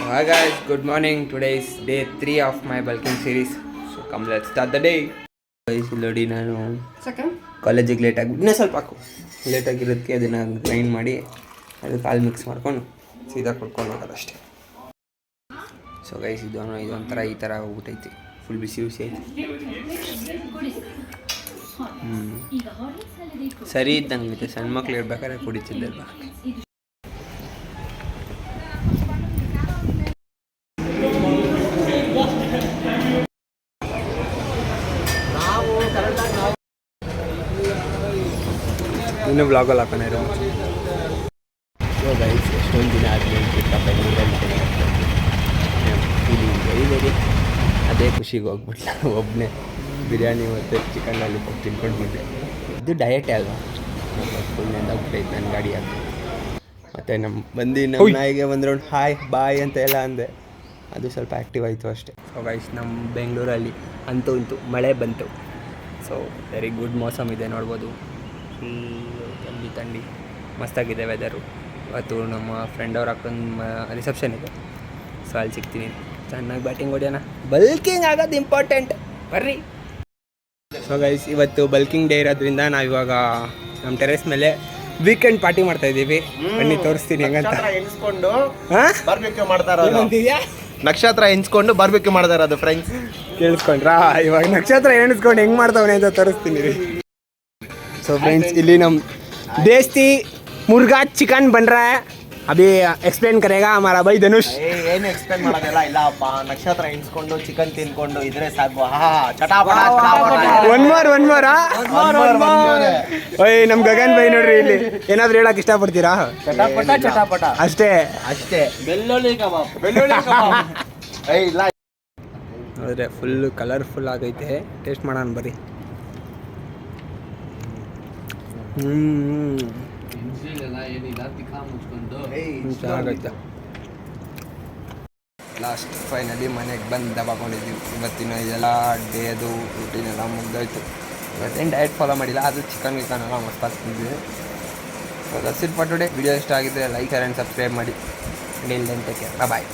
Hi guys, good morning. Today is day 3 of my bulking series. So come let's start the day. Guys, ನೋಡಿ ನಾನು ಕಾಲೇಜಿಗೆ ಲೇಟಾಗಿ ಇನ್ನೂ ಸ್ವಲ್ಪ ಹಾಕು ಲೇಟಾಗಿರೋದಕ್ಕೆ ಅದನ್ನು ಗ್ರೈಂಡ್ ಮಾಡಿ ಅದಕ್ಕೆ ಹಾಲು ಮಿಕ್ಸ್ ಮಾಡ್ಕೊಂಡು ಸೀದಾ ಕೊಡ್ಕೊಂಡು ಹೋಗೋದು ಅಷ್ಟೇ. ಸೊ ಗೈಸ್ ಇದೊಂಥರ ಈ ಥರ ಹೋಗ್ಬಿಟ್ಟೈತಿ, ಫುಲ್ ಬಿಸಿ ಬಿಸಿ ಐತಿ. ಸರಿ ಇದ್ದಂಗೆ ಸಣ್ಣ ಮಕ್ಳು ಇರ್ಬೇಕಾದ್ರೆ ಕುಡಿತಿದ್ದಲ್ವ. ಇನ್ನೂ ಬ್ಲಾಗಲ್ಲಿ ಹಾಕೋಣ ಇರೋ. ಸೊ ಗೈಸ್ ಎಷ್ಟೊಂದು ದಿನ ಆದಮೇಲೆ ವೆರಿ ಅದೇ ಖುಷಿಗೆ ಹೋಗ್ಬಿಟ್ಲ ಒಬ್ಬನೇ ಬಿರಿಯಾನಿ ಮತ್ತು ಚಿಕನ್ ಲಾಲಿಪಾಪ್ ತಿನ್ಕೊಂಡು ಬಂದೆ. ಇದು ಡಯಟೇ ಅಲ್ವಾ, ಫುಲ್ ನೆಂದಾಗ್ಬಿಟ್ಟೈತೆ ನನ್ನ ಗಾಡಿ ಅಂತ. ಮತ್ತು ನಮ್ಮ ನಾಯಿಗೆ ಒಂದು ರೌಂಡ್ ಹಾಯ್ ಬಾಯ್ ಅಂತ ಎಲ್ಲ ಅಂದೆ, ಅದು ಸ್ವಲ್ಪ ಆ್ಯಕ್ಟಿವ್ ಆಯಿತು ಅಷ್ಟೇ. ಸೊ ಗೈಸ್ ನಮ್ಮ ಬೆಂಗಳೂರಲ್ಲಿ ಅಂತೂ ಇಂತೂ ಮಳೆ ಬಂತು. ಸೊ ವೆರಿ ಗುಡ್ ಮೌಸಮ್ ಇದೆ, ನೋಡ್ಬೋದು. ಫುಲ್ ಥಂಡಿ ಮಸ್ತಾಗಿದೆ ವೆದರು. ಇವತ್ತು ನಮ್ಮ ಫ್ರೆಂಡ್ ಅವ್ರ ಅಕ್ಕನ ರಿಸೆಪ್ಷನ್ ಇದೆ, ಸೊ ಅಲ್ಲಿ ಸಿಗ್ತೀನಿ. ಚೆನ್ನಾಗಿ ಬ್ಯಾಟಿಂಗ್ ಹೊಡಿಯೋಣ, ಬಲ್ಕಿಂಗ್ ಆಗೋದು ಇಂಪಾರ್ಟೆಂಟ್, ಬರ್ರಿ. ಸೊ ಗೈಸ್ ಇವತ್ತು ಬಲ್ಕಿಂಗ್ ಡೇ ಇರೋದ್ರಿಂದ ನಾವಿವಾಗ ನಮ್ಮ ಟೆರೆಸ್ ಮೇಲೆ ವೀಕೆಂಡ್ ಪಾರ್ಟಿ ಮಾಡ್ತಾ ಇದ್ದೀವಿ. ಬನ್ನಿ ತೋರಿಸ್ತೀನಿ ಹೆಂಗಂತ. ಎಣಿಸ್ಕೊಂಡು ಬಾರ್ಬೆಕ್ಯೂ ಮಾಡ್ತಾ ಇರೋದು, ನಕ್ಷತ್ರ ಎಣಿಸ್ಕೊಂಡು ಬಾರ್ಬೆಕ್ಯೂ ಮಾಡ್ತಾ ಇರೋದು ಫ್ರೆಂಡ್ಸ್. ಕೇಳಿಸ್ಕೊಂಡ್ರಾ? ಇವಾಗ ನಕ್ಷತ್ರ ಎಣಿಸ್ಕೊಂಡು ಹೆಂಗೆ ಮಾಡ್ತಾವನೆ ಅಂತ ತೋರಿಸ್ತೀನಿ ರೀ. ಸೊ ಫ್ರೆಂಡ್ಸ್ ಇಲ್ಲಿ ನಮ್ಮ ದೇಸ್ತಿ मुर्गा चिकन बन रहा है, अभी एक्सप्लेन करेगा हमारा भाई धनुष. ಏನು ಎಕ್ಸ್ಪ್ಲೇನ್ ಮಾಡೋದಿಲ್ಲ, ಇಲ್ಲಪ್ಪ ನಕ್ಷತ್ರ ಎಣಿಸ್ಕೊಂಡು ಚಿಕನ್ ತಿನ್ಕೊಂಡು ಇದ್ರೆ ಸಾಕು. ಚಟಾಪಟ ಒನ್ ಮೋರ್ ಓಯ್ ನಮ್ಮ ಗಗನ್ ಬೈ ನೋಡ್ರಿ, ಇಲ್ಲಿ ಏನಾದ್ರು ಹೇಳಕ್ ಇಷ್ಟಪಡ್ತೀರಾ? ಚಟಾಪಟ ಅಷ್ಟೇ ಬೆಳ್ಳುಳ್ಳಿ ಕಬಾಬ್ ಇಲ್ಲ ನೋಡಿದ್ರೆ ಫುಲ್ ಕಲರ್ಫುಲ್ ಆಗೈತೆ. ಟೇಸ್ಟ್ ಮಾಡೋಣ ಬರ್ರಿ. ಚೆನ್ನಾಗೈತೆ. ಲಾಸ್ಟ್ ಫೈನಲಿ ಮನೆಗೆ ಬಂದು ದಬಾಕೊಂಡಿದ್ದೀವಿ. ಇವತ್ತಿನ ಇದೆಲ್ಲ ಡೇದು ರೂಟೀನೆಲ್ಲ ಮುಗ್ದೋಯ್ತು. ಇವತ್ತೇನು ಡಯಟ್ ಫಾಲೋ ಮಾಡಿಲ್ಲ, ಅದು ಚಿಕನ್ ಎಲ್ಲ ಮಸ್ತ್ ಆಗ್ತಿದ್ವಿ. So that's it for today. Video ಇಷ್ಟ ಆಗಿದ್ದರೆ ಲೈಕ್ ಶೇರ್ ಆ್ಯಂಡ್ ಸಬ್ಸ್ಕ್ರೈಬ್ ಮಾಡಿ. ಟೇಕ್ ಕೇರ್, ಬಾಯ್.